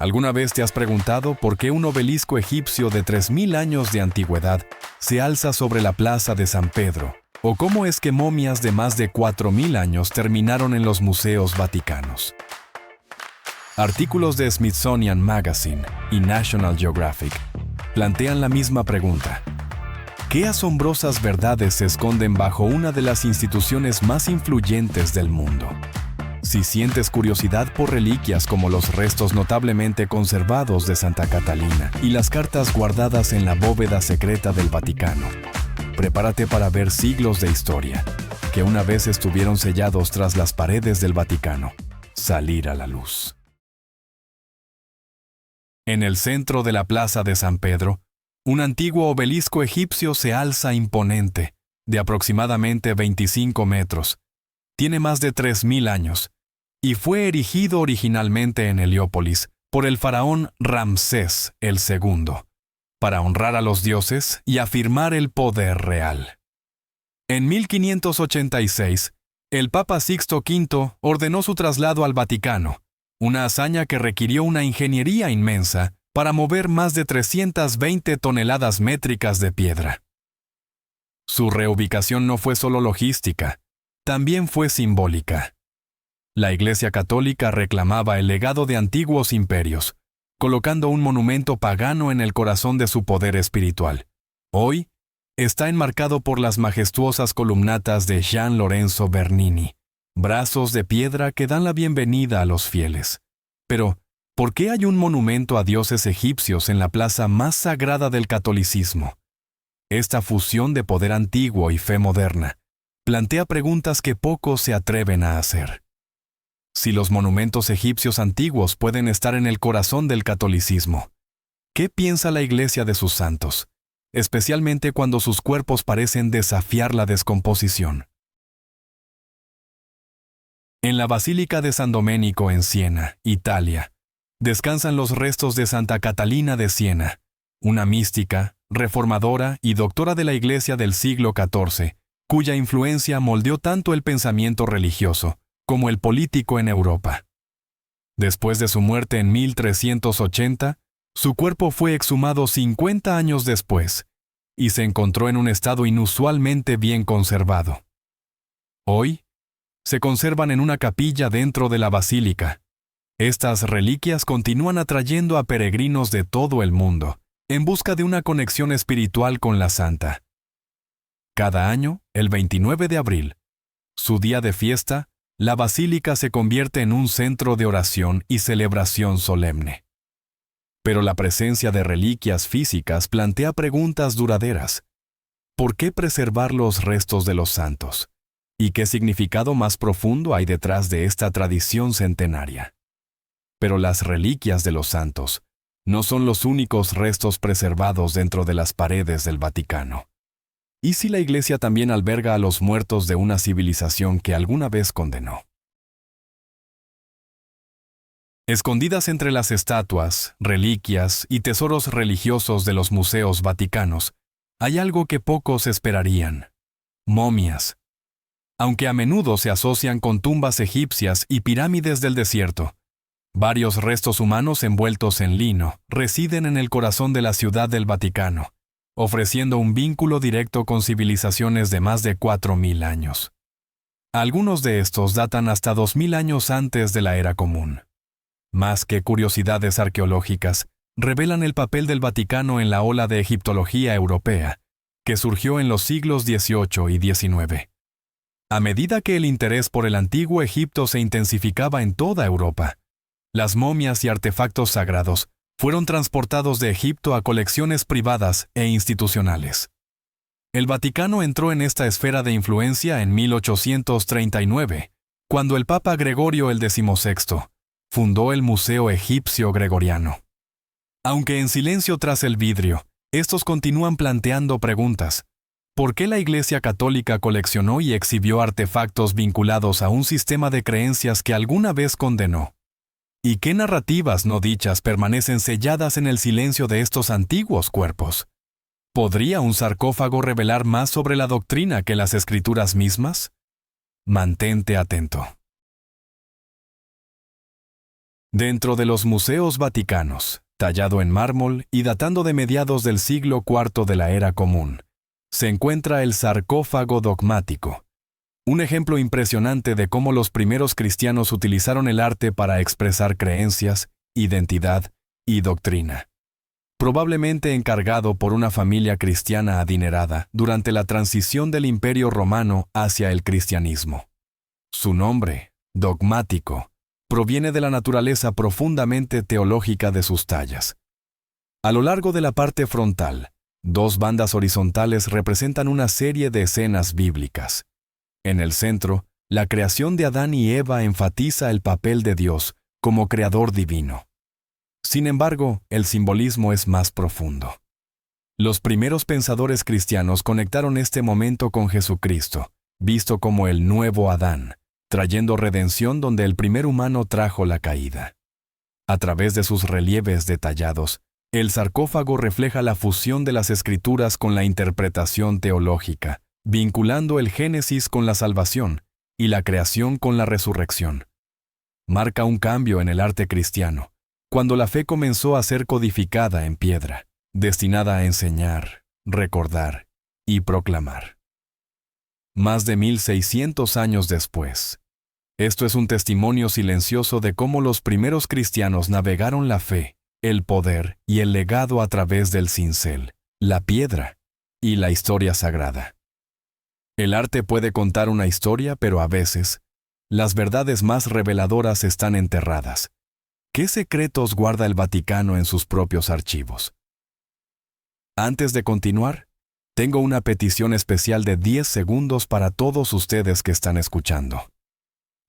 ¿Alguna vez te has preguntado por qué un obelisco egipcio de 3000 años de antigüedad se alza sobre la plaza de San Pedro? ¿O cómo es que momias de más de 4000 años terminaron en los museos vaticanos? Artículos de Smithsonian Magazine y National Geographic plantean la misma pregunta. ¿Qué asombrosas verdades se esconden bajo una de las instituciones más influyentes del mundo? Si sientes curiosidad por reliquias como los restos notablemente conservados de Santa Catalina y las cartas guardadas en la bóveda secreta del Vaticano, prepárate para ver siglos de historia, que una vez estuvieron sellados tras las paredes del Vaticano, salir a la luz. En el centro de la plaza de San Pedro, un antiguo obelisco egipcio se alza imponente, de aproximadamente 25 metros. Tiene más de 3000 años, y fue erigido originalmente en Heliópolis por el faraón Ramsés II, para honrar a los dioses y afirmar el poder real. En 1586, el Papa Sixto V ordenó su traslado al Vaticano, una hazaña que requirió una ingeniería inmensa para mover más de 320 toneladas métricas de piedra. Su reubicación no fue solo logística, también fue simbólica. La Iglesia Católica reclamaba el legado de antiguos imperios, colocando un monumento pagano en el corazón de su poder espiritual. Hoy, está enmarcado por las majestuosas columnatas de Gian Lorenzo Bernini, brazos de piedra que dan la bienvenida a los fieles. Pero, ¿por qué hay un monumento a dioses egipcios en la plaza más sagrada del catolicismo? Esta fusión de poder antiguo y fe moderna plantea preguntas que pocos se atreven a hacer. Si los monumentos egipcios antiguos pueden estar en el corazón del catolicismo, ¿qué piensa la Iglesia de sus santos, especialmente cuando sus cuerpos parecen desafiar la descomposición? En la Basílica de San Domenico en Siena, Italia, descansan los restos de Santa Catalina de Siena, una mística, reformadora y doctora de la Iglesia del siglo XIV, cuya influencia moldeó tanto el pensamiento religioso como el político en Europa. Después de su muerte en 1380, su cuerpo fue exhumado 50 años después y se encontró en un estado inusualmente bien conservado. Hoy, se conservan en una capilla dentro de la basílica. Estas reliquias continúan atrayendo a peregrinos de todo el mundo, en busca de una conexión espiritual con la santa. Cada año, el 29 de abril, su día de fiesta, la basílica se convierte en un centro de oración y celebración solemne. Pero la presencia de reliquias físicas plantea preguntas duraderas. ¿Por qué preservar los restos de los santos? ¿Y qué significado más profundo hay detrás de esta tradición centenaria? Pero las reliquias de los santos no son los únicos restos preservados dentro de las paredes del Vaticano. ¿Y si la Iglesia también alberga a los muertos de una civilización que alguna vez condenó? Escondidas entre las estatuas, reliquias y tesoros religiosos de los museos vaticanos, hay algo que pocos esperarían: momias. Aunque a menudo se asocian con tumbas egipcias y pirámides del desierto, varios restos humanos envueltos en lino residen en el corazón de la ciudad del Vaticano, ofreciendo un vínculo directo con civilizaciones de más de 4000 años. Algunos de estos datan hasta 2000 años antes de la Era Común. Más que curiosidades arqueológicas, revelan el papel del Vaticano en la ola de egiptología europea, que surgió en los siglos XVIII y XIX. A medida que el interés por el antiguo Egipto se intensificaba en toda Europa, las momias y artefactos sagrados fueron transportados de Egipto a colecciones privadas e institucionales. El Vaticano entró en esta esfera de influencia en 1839, cuando el Papa Gregorio el XVI fundó el Museo Egipcio Gregoriano. Aunque en silencio tras el vidrio, estos continúan planteando preguntas. ¿Por qué la Iglesia Católica coleccionó y exhibió artefactos vinculados a un sistema de creencias que alguna vez condenó? ¿Y qué narrativas no dichas permanecen selladas en el silencio de estos antiguos cuerpos? ¿Podría un sarcófago revelar más sobre la doctrina que las Escrituras mismas? Mantente atento. Dentro de los museos vaticanos, tallado en mármol y datando de mediados del siglo IV de la Era Común, se encuentra el sarcófago dogmático, un ejemplo impresionante de cómo los primeros cristianos utilizaron el arte para expresar creencias, identidad y doctrina. Probablemente encargado por una familia cristiana adinerada durante la transición del Imperio Romano hacia el cristianismo. Su nombre, dogmático, proviene de la naturaleza profundamente teológica de sus tallas. A lo largo de la parte frontal, dos bandas horizontales representan una serie de escenas bíblicas. En el centro, la creación de Adán y Eva enfatiza el papel de Dios como creador divino. Sin embargo, el simbolismo es más profundo. Los primeros pensadores cristianos conectaron este momento con Jesucristo, visto como el nuevo Adán, trayendo redención donde el primer humano trajo la caída. A través de sus relieves detallados, el sarcófago refleja la fusión de las Escrituras con la interpretación teológica, vinculando el Génesis con la salvación y la creación con la resurrección. Marca un cambio en el arte cristiano, cuando la fe comenzó a ser codificada en piedra, destinada a enseñar, recordar y proclamar. Más de 1600 años después, esto es un testimonio silencioso de cómo los primeros cristianos navegaron la fe, el poder y el legado a través del cincel, la piedra y la historia sagrada. El arte puede contar una historia, pero a veces, las verdades más reveladoras están enterradas. ¿Qué secretos guarda el Vaticano en sus propios archivos? Antes de continuar, tengo una petición especial de 10 segundos para todos ustedes que están escuchando.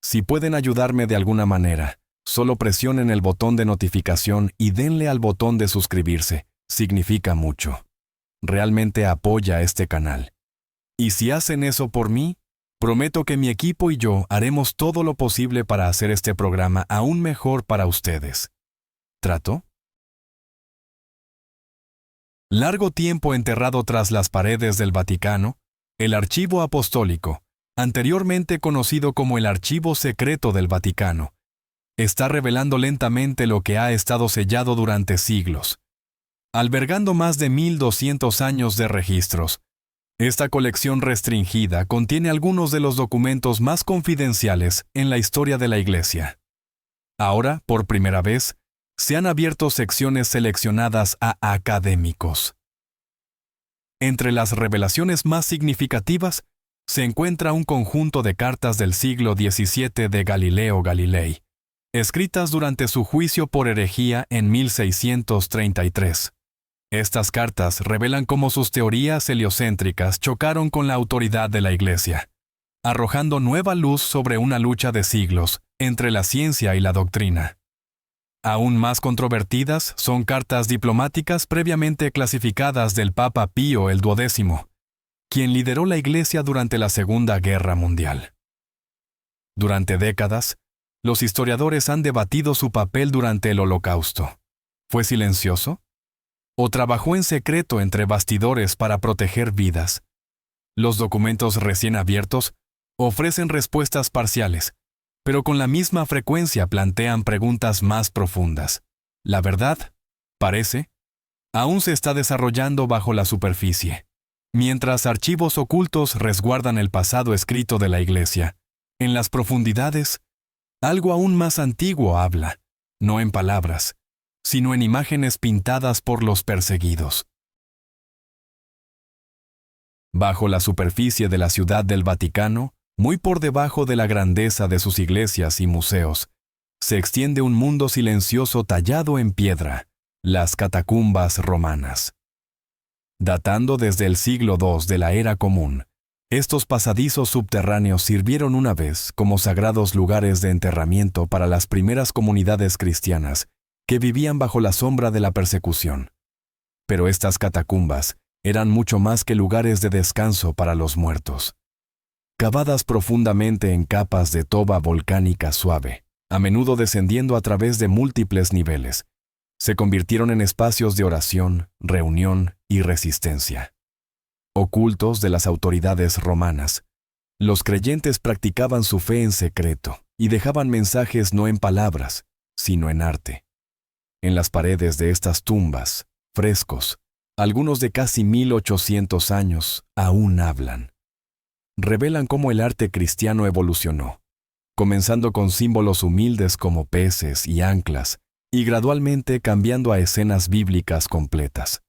Si pueden ayudarme de alguna manera, solo presionen el botón de notificación y denle al botón de suscribirse. Significa mucho. Realmente apoya este canal. Y si hacen eso por mí, prometo que mi equipo y yo haremos todo lo posible para hacer este programa aún mejor para ustedes. ¿Trato? Largo tiempo enterrado tras las paredes del Vaticano, el Archivo Apostólico, anteriormente conocido como el Archivo Secreto del Vaticano, está revelando lentamente lo que ha estado sellado durante siglos. Albergando más de 1200 años de registros, esta colección restringida contiene algunos de los documentos más confidenciales en la historia de la Iglesia. Ahora, por primera vez, se han abierto secciones seleccionadas a académicos. Entre las revelaciones más significativas, se encuentra un conjunto de cartas del siglo XVII de Galileo Galilei, escritas durante su juicio por herejía en 1633. Estas cartas revelan cómo sus teorías heliocéntricas chocaron con la autoridad de la Iglesia, arrojando nueva luz sobre una lucha de siglos entre la ciencia y la doctrina. Aún más controvertidas son cartas diplomáticas previamente clasificadas del Papa Pío XII, quien lideró la Iglesia durante la Segunda Guerra Mundial. Durante décadas, los historiadores han debatido su papel durante el Holocausto. ¿Fue silencioso? ¿O trabajó en secreto entre bastidores para proteger vidas? Los documentos recién abiertos ofrecen respuestas parciales, pero con la misma frecuencia plantean preguntas más profundas. La verdad, parece, aún se está desarrollando bajo la superficie. Mientras archivos ocultos resguardan el pasado escrito de la Iglesia, en las profundidades, algo aún más antiguo habla, no en palabras, sino en imágenes pintadas por los perseguidos. Bajo la superficie de la Ciudad del Vaticano, muy por debajo de la grandeza de sus iglesias y museos, se extiende un mundo silencioso tallado en piedra, las catacumbas romanas. Datando desde el siglo II de la Era Común, estos pasadizos subterráneos sirvieron una vez como sagrados lugares de enterramiento para las primeras comunidades cristianas que vivían bajo la sombra de la persecución. Pero estas catacumbas eran mucho más que lugares de descanso para los muertos. Cavadas profundamente en capas de toba volcánica suave, a menudo descendiendo a través de múltiples niveles, se convirtieron en espacios de oración, reunión y resistencia. Ocultos de las autoridades romanas, los creyentes practicaban su fe en secreto y dejaban mensajes no en palabras, sino en arte. En las paredes de estas tumbas, frescos, algunos de casi 1800 años, aún hablan. Revelan cómo el arte cristiano evolucionó, comenzando con símbolos humildes como peces y anclas, y gradualmente cambiando a escenas bíblicas completas.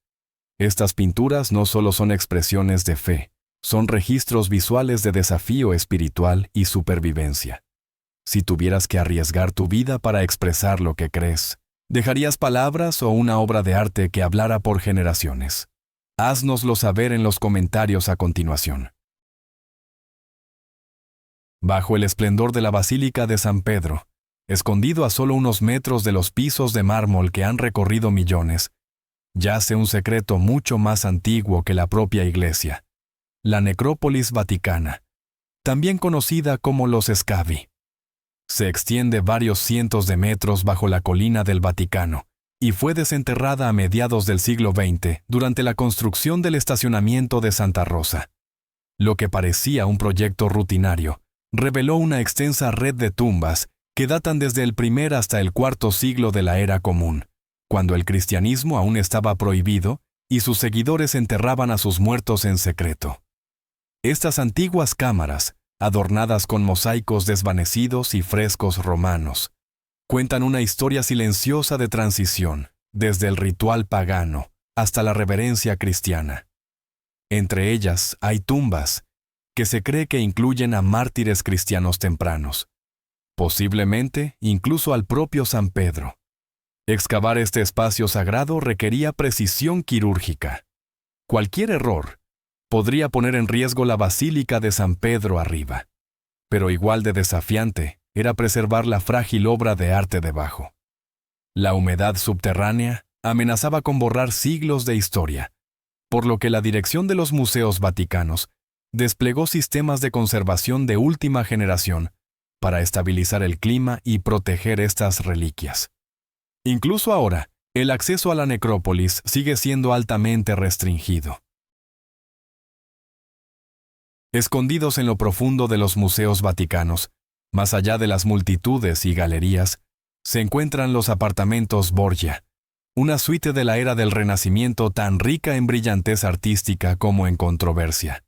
Estas pinturas no solo son expresiones de fe, son registros visuales de desafío espiritual y supervivencia. Si tuvieras que arriesgar tu vida para expresar lo que crees, ¿dejarías palabras o una obra de arte que hablara por generaciones? Háznoslo saber en los comentarios a continuación. Bajo el esplendor de la Basílica de San Pedro, escondido a solo unos metros de los pisos de mármol que han recorrido millones, yace un secreto mucho más antiguo que la propia Iglesia: la Necrópolis Vaticana, también conocida como los Scavi. Se extiende varios cientos de metros bajo la colina del Vaticano y fue desenterrada a mediados del siglo XX durante la construcción del estacionamiento de Santa Rosa. Lo que parecía un proyecto rutinario reveló una extensa red de tumbas que datan desde el primer hasta el cuarto siglo de la Era Común, cuando el cristianismo aún estaba prohibido y sus seguidores enterraban a sus muertos en secreto. Estas antiguas cámaras, adornadas con mosaicos desvanecidos y frescos romanos, cuentan una historia silenciosa de transición, desde el ritual pagano hasta la reverencia cristiana. Entre ellas hay tumbas que se cree que incluyen a mártires cristianos tempranos, posiblemente incluso al propio San Pedro. Excavar este espacio sagrado requería precisión quirúrgica. Cualquier error podría poner en riesgo la Basílica de San Pedro arriba, pero igual de desafiante era preservar la frágil obra de arte debajo. La humedad subterránea amenazaba con borrar siglos de historia, por lo que la dirección de los museos vaticanos desplegó sistemas de conservación de última generación para estabilizar el clima y proteger estas reliquias. Incluso ahora, el acceso a la necrópolis sigue siendo altamente restringido. Escondidos en lo profundo de los museos vaticanos, más allá de las multitudes y galerías, se encuentran los apartamentos Borgia, una suite de la era del Renacimiento tan rica en brillantez artística como en controversia.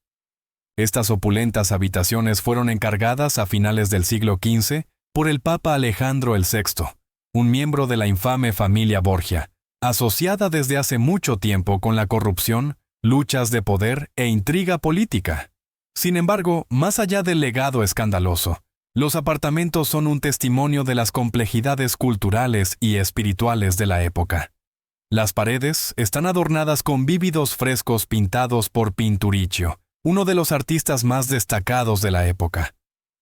Estas opulentas habitaciones fueron encargadas a finales del siglo XV por el Papa Alejandro VI, un miembro de la infame familia Borgia, asociada desde hace mucho tiempo con la corrupción, luchas de poder e intriga política. Sin embargo, más allá del legado escandaloso, los apartamentos son un testimonio de las complejidades culturales y espirituales de la época. Las paredes están adornadas con vívidos frescos pintados por Pinturicchio, uno de los artistas más destacados de la época.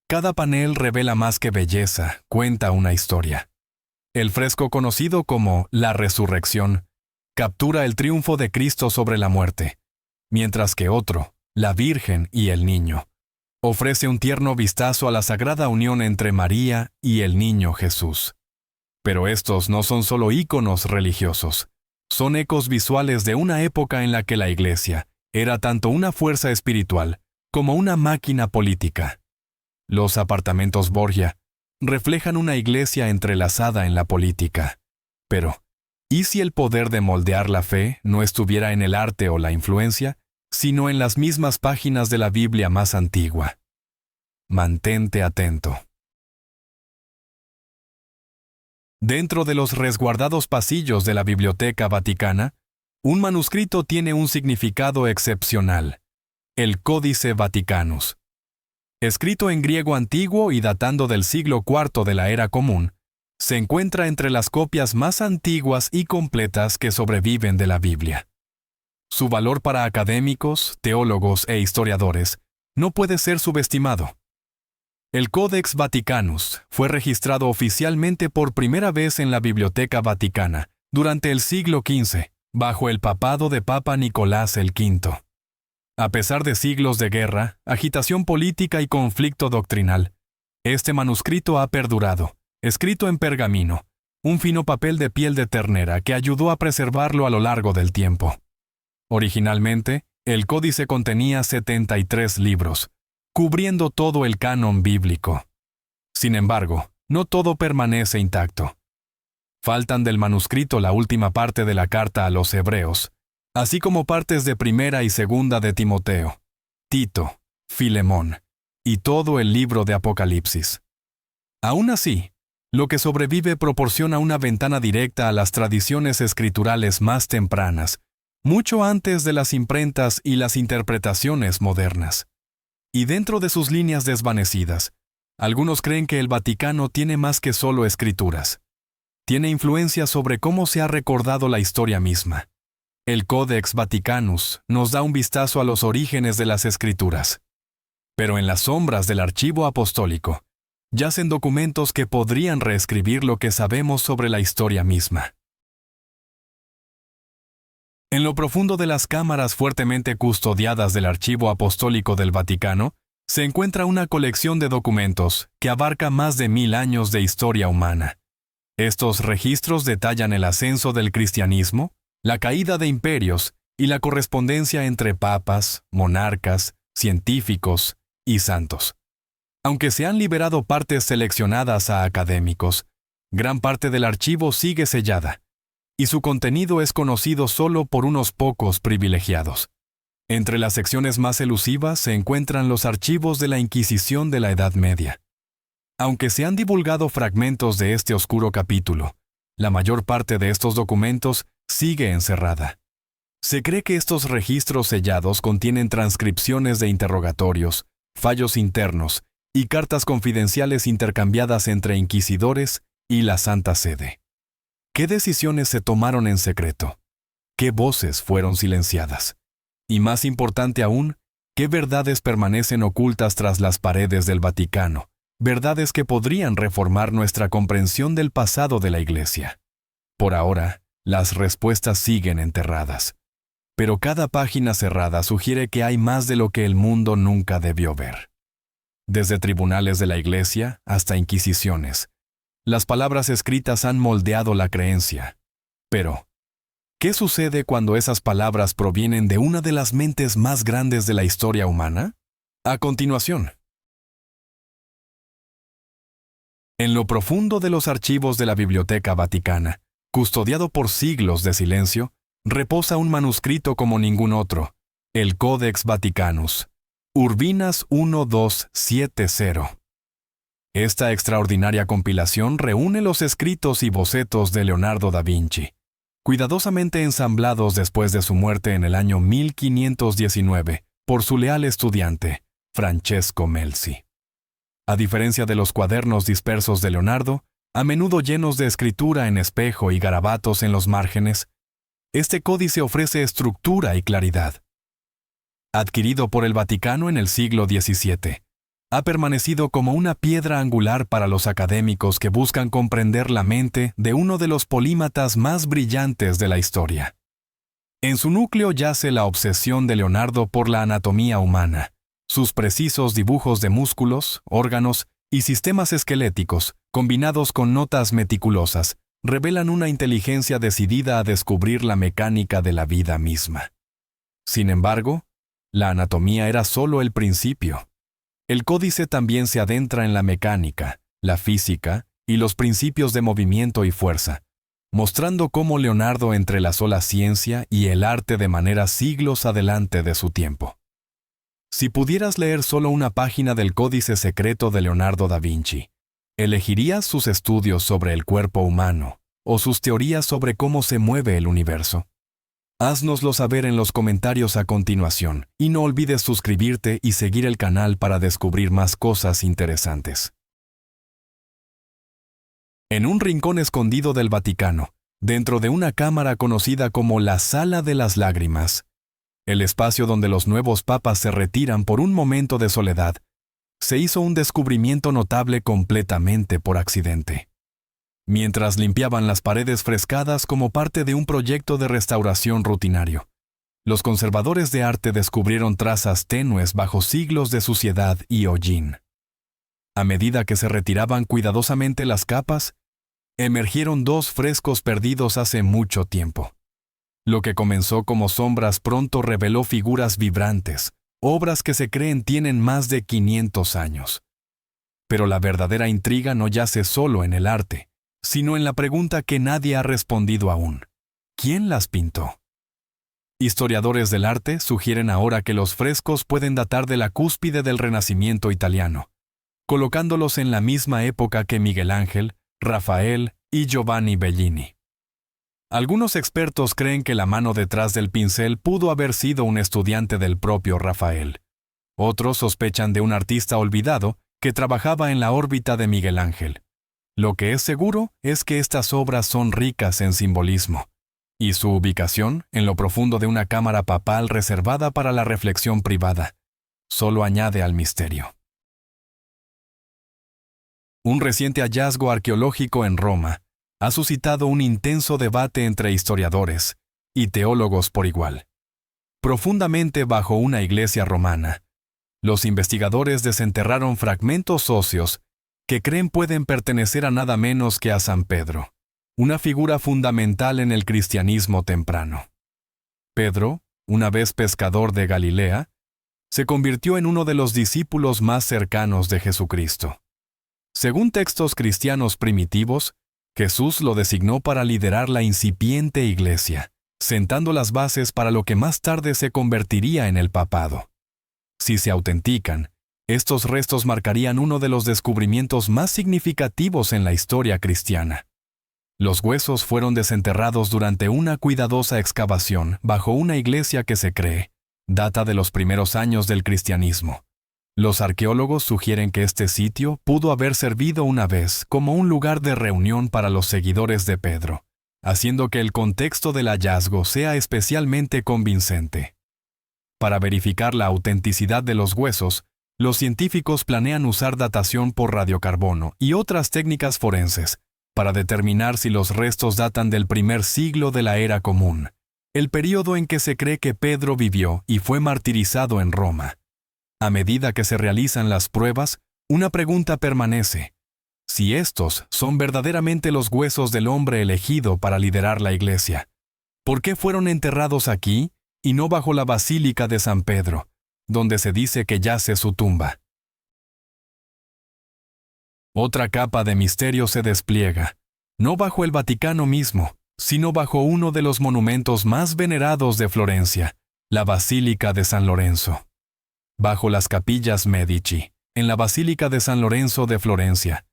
Cada panel revela más que belleza, cuenta una historia. El fresco conocido como La Resurrección captura el triunfo de Cristo sobre la muerte, mientras que otro, La Virgen y el Niño, ofrece un tierno vistazo a la sagrada unión entre María y el Niño Jesús. Pero estos no son solo íconos religiosos, son ecos visuales de una época en la que la Iglesia era tanto una fuerza espiritual como una máquina política. Los apartamentos Borgia reflejan una Iglesia entrelazada en la política. Pero, ¿y si el poder de moldear la fe no estuviera en el arte o la influencia, sino en las mismas páginas de la Biblia más antigua? Mantente atento. Dentro de los resguardados pasillos de la Biblioteca Vaticana, un manuscrito tiene un significado excepcional: el Códice Vaticanus. Escrito en griego antiguo y datando del siglo IV de la Era Común, se encuentra entre las copias más antiguas y completas que sobreviven de la Biblia. Su valor para académicos, teólogos e historiadores no puede ser subestimado. El Codex Vaticanus fue registrado oficialmente por primera vez en la Biblioteca Vaticana durante el siglo XV, bajo el papado de Papa Nicolás V. A pesar de siglos de guerra, agitación política y conflicto doctrinal, este manuscrito ha perdurado, escrito en pergamino, un fino papel de piel de ternera que ayudó a preservarlo a lo largo del tiempo. Originalmente, el códice contenía 73 libros, cubriendo todo el canon bíblico. Sin embargo, no todo permanece intacto. Faltan del manuscrito la última parte de la carta a los Hebreos, así como partes de Primera y Segunda de Timoteo, Tito, Filemón y todo el libro de Apocalipsis. Aún así, lo que sobrevive proporciona una ventana directa a las tradiciones escriturales más tempranas, mucho antes de las imprentas y las interpretaciones modernas. Y dentro de sus líneas desvanecidas, algunos creen que el Vaticano tiene más que solo escrituras. Tiene influencia sobre cómo se ha recordado la historia misma. El Codex Vaticanus nos da un vistazo a los orígenes de las escrituras. Pero en las sombras del archivo apostólico, yacen documentos que podrían reescribir lo que sabemos sobre la historia misma. En lo profundo de las cámaras fuertemente custodiadas del Archivo Apostólico del Vaticano, se encuentra una colección de documentos que abarca más de 1000 años de historia humana. Estos registros detallan el ascenso del cristianismo, la caída de imperios y la correspondencia entre papas, monarcas, científicos y santos. Aunque se han liberado partes seleccionadas a académicos, gran parte del archivo sigue sellada, y su contenido es conocido solo por unos pocos privilegiados. Entre las secciones más elusivas se encuentran los archivos de la Inquisición de la Edad Media. Aunque se han divulgado fragmentos de este oscuro capítulo, la mayor parte de estos documentos sigue encerrada. Se cree que estos registros sellados contienen transcripciones de interrogatorios, fallos internos y cartas confidenciales intercambiadas entre inquisidores y la Santa Sede. ¿Qué decisiones se tomaron en secreto? ¿Qué voces fueron silenciadas? Y más importante aún, ¿qué verdades permanecen ocultas tras las paredes del Vaticano? Verdades que podrían reformar nuestra comprensión del pasado de la Iglesia. Por ahora, las respuestas siguen enterradas. Pero cada página cerrada sugiere que hay más de lo que el mundo nunca debió ver. Desde tribunales de la Iglesia hasta inquisiciones, las palabras escritas han moldeado la creencia. Pero, ¿qué sucede cuando esas palabras provienen de una de las mentes más grandes de la historia humana? A continuación. En lo profundo de los archivos de la Biblioteca Vaticana, custodiado por siglos de silencio, reposa un manuscrito como ningún otro, el Codex Vaticanus, Urbinas 1270. Esta extraordinaria compilación reúne los escritos y bocetos de Leonardo da Vinci, cuidadosamente ensamblados después de su muerte en el año 1519 por su leal estudiante, Francesco Melzi. A diferencia de los cuadernos dispersos de Leonardo, a menudo llenos de escritura en espejo y garabatos en los márgenes, este códice ofrece estructura y claridad. Adquirido por el Vaticano en el siglo XVII, ha permanecido como una piedra angular para los académicos que buscan comprender la mente de uno de los polímatas más brillantes de la historia. En su núcleo yace la obsesión de Leonardo por la anatomía humana. Sus precisos dibujos de músculos, órganos y sistemas esqueléticos, combinados con notas meticulosas, revelan una inteligencia decidida a descubrir la mecánica de la vida misma. Sin embargo, la anatomía era solo el principio. El códice también se adentra en la mecánica, la física y los principios de movimiento y fuerza, mostrando cómo Leonardo entrelazó la ciencia y el arte de manera siglos adelante de su tiempo. Si pudieras leer solo una página del Códice Secreto de Leonardo da Vinci, ¿elegirías sus estudios sobre el cuerpo humano o sus teorías sobre cómo se mueve el universo? Haznoslo saber en los comentarios a continuación y no olvides suscribirte y seguir el canal para descubrir más cosas interesantes. En un rincón escondido del Vaticano, dentro de una cámara conocida como la Sala de las Lágrimas, el espacio donde los nuevos papas se retiran por un momento de soledad, se hizo un descubrimiento notable completamente por accidente. Mientras limpiaban las paredes frescadas como parte de un proyecto de restauración rutinario, los conservadores de arte descubrieron trazas tenues bajo siglos de suciedad y hollín. A medida que se retiraban cuidadosamente las capas, emergieron dos frescos perdidos hace mucho tiempo. Lo que comenzó como sombras pronto reveló figuras vibrantes, obras que se creen tienen más de 500 años. Pero la verdadera intriga no yace solo en el arte, sino en la pregunta que nadie ha respondido aún. ¿Quién las pintó? Historiadores del arte sugieren ahora que los frescos pueden datar de la cúspide del Renacimiento italiano, colocándolos en la misma época que Miguel Ángel, Rafael y Giovanni Bellini. Algunos expertos creen que la mano detrás del pincel pudo haber sido un estudiante del propio Rafael. Otros sospechan de un artista olvidado que trabajaba en la órbita de Miguel Ángel. Lo que es seguro es que estas obras son ricas en simbolismo, y su ubicación, en lo profundo de una cámara papal reservada para la reflexión privada, solo añade al misterio. Un reciente hallazgo arqueológico en Roma ha suscitado un intenso debate entre historiadores y teólogos por igual. Profundamente bajo una iglesia romana, los investigadores desenterraron fragmentos óseos que creen pueden pertenecer a nada menos que a San Pedro, una figura fundamental en el cristianismo temprano. Pedro, una vez pescador de Galilea, se convirtió en uno de los discípulos más cercanos de Jesucristo. Según textos cristianos primitivos, Jesús lo designó para liderar la incipiente iglesia, sentando las bases para lo que más tarde se convertiría en el papado. Si se autentican, estos restos marcarían uno de los descubrimientos más significativos en la historia cristiana. Los huesos fueron desenterrados durante una cuidadosa excavación bajo una iglesia que se cree data de los primeros años del cristianismo. Los arqueólogos sugieren que este sitio pudo haber servido una vez como un lugar de reunión para los seguidores de Pedro, haciendo que el contexto del hallazgo sea especialmente convincente. Para verificar la autenticidad de los huesos, los científicos planean usar datación por radiocarbono y otras técnicas forenses para determinar si los restos datan del primer siglo de la Era Común, el período en que se cree que Pedro vivió y fue martirizado en Roma. A medida que se realizan las pruebas, una pregunta permanece: si estos son verdaderamente los huesos del hombre elegido para liderar la iglesia, ¿por qué fueron enterrados aquí y no bajo la Basílica de San Pedro, donde se dice que yace su tumba? Otra capa de misterio se despliega, no bajo el Vaticano mismo, sino bajo uno de los monumentos más venerados de Florencia, la Basílica de San Lorenzo. Bajo las capillas Medici, en la Basílica de San Lorenzo de Florencia,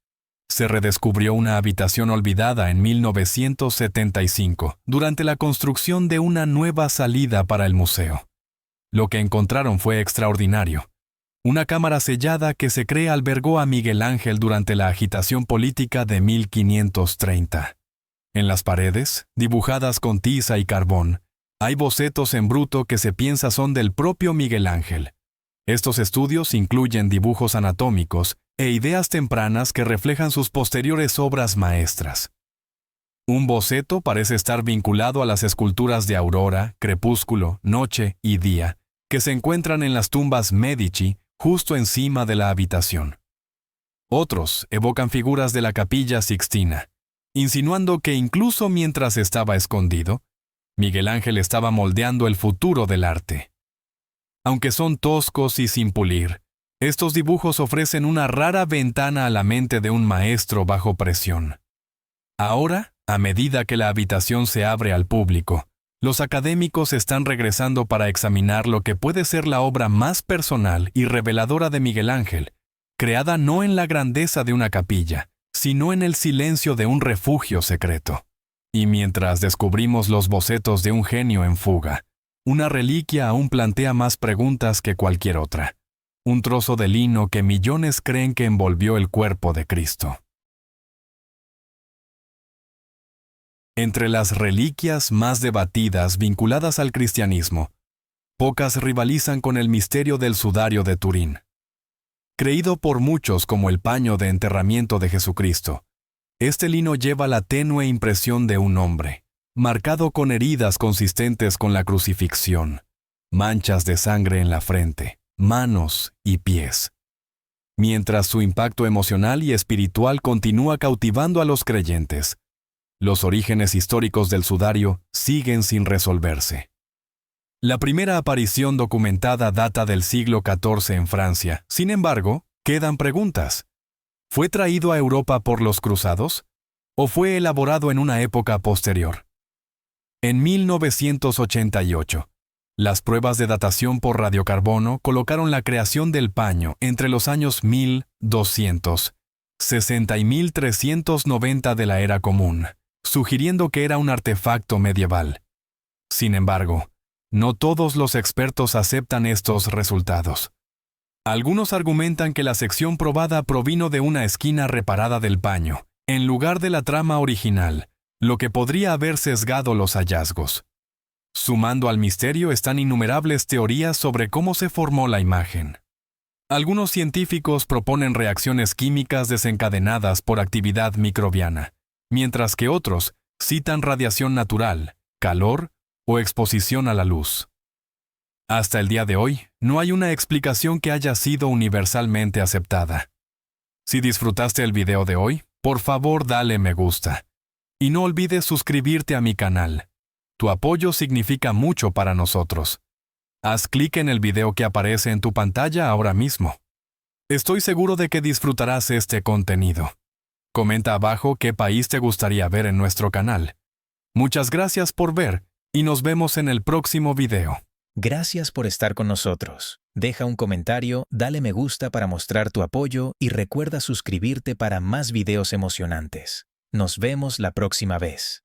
se redescubrió una habitación olvidada en 1975 durante la construcción de una nueva salida para el museo. Lo que encontraron fue extraordinario. Una cámara sellada que se cree albergó a Miguel Ángel durante la agitación política de 1530. En las paredes, dibujadas con tiza y carbón, hay bocetos en bruto que se piensa son del propio Miguel Ángel. Estos estudios incluyen dibujos anatómicos e ideas tempranas que reflejan sus posteriores obras maestras. Un boceto parece estar vinculado a las esculturas de aurora, crepúsculo, noche y día, que se encuentran en las tumbas Medici justo encima de la habitación. Otros evocan figuras de la Capilla Sixtina, insinuando que incluso mientras estaba escondido, Miguel Ángel estaba moldeando el futuro del arte. Aunque son toscos y sin pulir, estos dibujos ofrecen una rara ventana a la mente de un maestro bajo presión. Ahora, a medida que la habitación se abre al público, los académicos están regresando para examinar lo que puede ser la obra más personal y reveladora de Miguel Ángel, creada no en la grandeza de una capilla, sino en el silencio de un refugio secreto. Y mientras descubrimos los bocetos de un genio en fuga, una reliquia aún plantea más preguntas que cualquier otra. Un trozo de lino que millones creen que envolvió el cuerpo de Cristo. Entre las reliquias más debatidas vinculadas al cristianismo, pocas rivalizan con el misterio del sudario de Turín. Creído por muchos como el paño de enterramiento de Jesucristo, este lino lleva la tenue impresión de un hombre, marcado con heridas consistentes con la crucifixión, manchas de sangre en la frente, manos y pies. Mientras su impacto emocional y espiritual continúa cautivando a los creyentes, los orígenes históricos del sudario siguen sin resolverse. La primera aparición documentada data del siglo XIV en Francia. Sin embargo, quedan preguntas. ¿Fue traído a Europa por los cruzados? ¿O fue elaborado en una época posterior? En 1988, las pruebas de datación por radiocarbono colocaron la creación del paño entre los años 1260 y 1390 de la era común, sugiriendo que era un artefacto medieval. Sin embargo, no todos los expertos aceptan estos resultados. Algunos argumentan que la sección probada provino de una esquina reparada del paño, en lugar de la trama original, lo que podría haber sesgado los hallazgos. Sumando al misterio están innumerables teorías sobre cómo se formó la imagen. Algunos científicos proponen reacciones químicas desencadenadas por actividad microbiana, mientras que otros citan radiación natural, calor o exposición a la luz. Hasta el día de hoy, no hay una explicación que haya sido universalmente aceptada. Si disfrutaste el video de hoy, por favor dale me gusta. Y no olvides suscribirte a mi canal. Tu apoyo significa mucho para nosotros. Haz clic en el video que aparece en tu pantalla ahora mismo. Estoy seguro de que disfrutarás este contenido. Comenta abajo qué país te gustaría ver en nuestro canal. Muchas gracias por ver y nos vemos en el próximo video. Gracias por estar con nosotros. Deja un comentario, dale me gusta para mostrar tu apoyo y recuerda suscribirte para más videos emocionantes. Nos vemos la próxima vez.